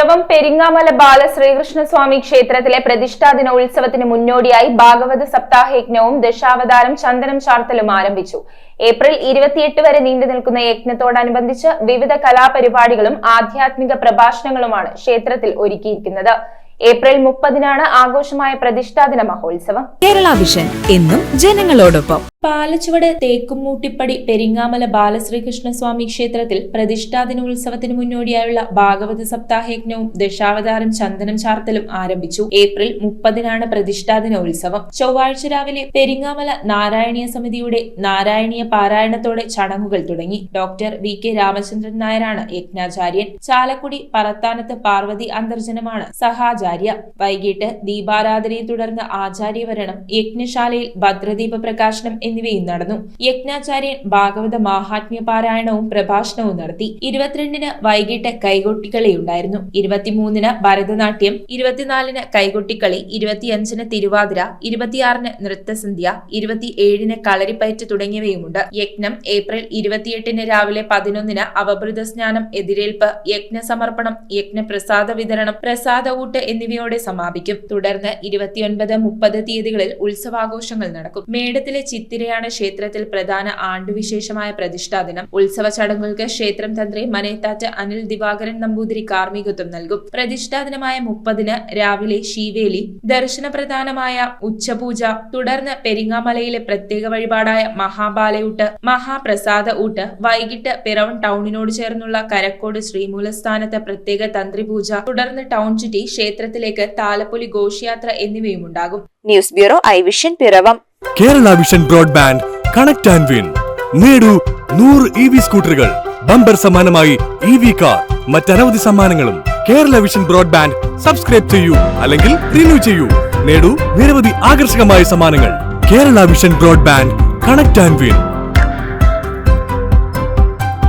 പിറവം പെരിങ്ങാമല ബാലശ്രീകൃഷ്ണസ്വാമി ക്ഷേത്രത്തിലെ പ്രതിഷ്ഠാ ദിനോത്സവത്തിന് മുന്നോടിയായി ഭാഗവത സപ്താഹയജ്ഞവും ദശാവതാരം ചന്ദനം ചാർത്തലും ആരംഭിച്ചു. ഏപ്രിൽ 28 വരെ നീണ്ടു നിൽക്കുന്ന യജ്ഞത്തോടനുബന്ധിച്ച് വിവിധ കലാപരിപാടികളും ആധ്യാത്മിക പ്രഭാഷണങ്ങളുമാണ് ക്ഷേത്രത്തിൽ ഒരുക്കിയിരിക്കുന്നത്. ഏപ്രിൽ 30-നാണ് ആഘോഷമായ പ്രതിഷ്ഠാദിന മഹോത്സവം. കേരള വിഷൻ എന്നും ജനങ്ങളോടൊപ്പം. പാലച്ചുവട് തേക്കുംമൂട്ടിപ്പടി പെരിങ്ങാമല ബാലശ്രീകൃഷ്ണസ്വാമി ക്ഷേത്രത്തിൽ പ്രതിഷ്ഠാദിനോത്സവത്തിന് മുന്നോടിയായുള്ള ഭാഗവത സപ്താഹയജ്ഞവും ദശാവതാരം ചന്ദനം ചാർത്തലും ആരംഭിച്ചു. ഏപ്രിൽ 30-നാണ് പ്രതിഷ്ഠാദിനോത്സവം. ചൊവ്വാഴ്ച രാവിലെ പെരിങ്ങാമല നാരായണീയ സമിതിയുടെ നാരായണീയ പാരായണത്തോടെ ചടങ്ങുകൾ തുടങ്ങി. ഡോക്ടർ VK രാമചന്ദ്രൻ നായരാണ് യജ്ഞാചാര്യൻ. ചാലക്കുടി പറത്താനത്ത് പാർവതി അന്തർജനമാണ് സഹാചാര്യ. വൈകിട്ട് ദീപാരാധനയെ തുടർന്ന് ആചാര്യവരണം, യജ്ഞശാലയിൽ ഭദ്രദീപ പ്രകാശനം എന്നിവയും നടന്നു. യജ്ഞാചാര്യൻ ഭാഗവത മാഹാത്മ്യ പാരായണവും പ്രഭാഷണവും നടത്തി. 22-ന് വൈകിട്ട് കൈകൊട്ടിക്കളിയുണ്ടായിരുന്നു. 23-ന് ഭരതനാട്യം, 24-ന് കൈകൊട്ടിക്കളി, 25-ന് തിരുവാതിര, 26-ന് നൃത്തസന്ധ്യ, 27-ന് കളരിപ്പയറ്റ് തുടങ്ങിയവയുമുണ്ട്. യജ്ഞം ഏപ്രിൽ 28-ന് രാവിലെ 11-ന് അവഭൃത സ്നാനം, എതിരേൽപ്പ്, യജ്ഞസമർപ്പണം, യജ്ഞപ്രസാദ വിതരണം, പ്രസാദ ഊട്ട് എന്നിവയോടെ സമാപിക്കും. തുടർന്ന് 29, 30 തീയതികളിൽ ഉത്സവാഘോഷങ്ങൾ നടക്കും. മേടത്തിലെ ചിത്തിരയാണ് ക്ഷേത്രത്തിൽ പ്രധാന ആണ്ടുവിശേഷമായ പ്രതിഷ്ഠാ ദിനം. ഉത്സവ ചടങ്ങുകൾക്ക് ക്ഷേത്രം തന്ത്രി മനേത്താറ്റ് അനിൽ ദിവാകരൻ നമ്പൂതിരി കാർമ്മികത്വം നൽകും. പ്രതിഷ്ഠാ ദിനമായ 30-ന് രാവിലെ ശീവേലി, ദർശന പ്രധാനമായ ഉച്ചപൂജ, തുടർന്ന് പെരിങ്ങാമലയിലെ പ്രത്യേക വഴിപാടായ മഹാബാലയൂട്ട്, മഹാപ്രസാദ ഊട്ട്, വൈകിട്ട് പിറവം ടൗണിനോട് ചേർന്നുള്ള കരക്കോട് ശ്രീമൂലസ്ഥാനത്ത് പ്രത്യേക തന്ത്രിപൂജ, തുടർന്ന് ടൗൺ ചുറ്റി ക്ഷേത്രത്തിലേക്ക് താലപ്പൊലി ഘോഷയാത്ര എന്നിവയുമുണ്ടാകും. News bureau I vision Piravom. Kerala vision broadband connect and win. നേടൂ 100 EV സ്കൂട്ടറുകൾ, ബമ്പർ സമ്മാനമായി EV കാർ, മറ്റനവധി സമ്മാനങ്ങളും. കേരള വിഷൻ ബ്രോഡ്ബാൻഡ് സബ്സ്ക്രൈബ് ചെയ്യൂ, അല്ലെങ്കിൽ റിന്യൂ ചെയ്യൂ. നേടൂ നിരവധി ആകർഷകമായ സമ്മാനങ്ങൾ. Kerala vision broadband connect and win.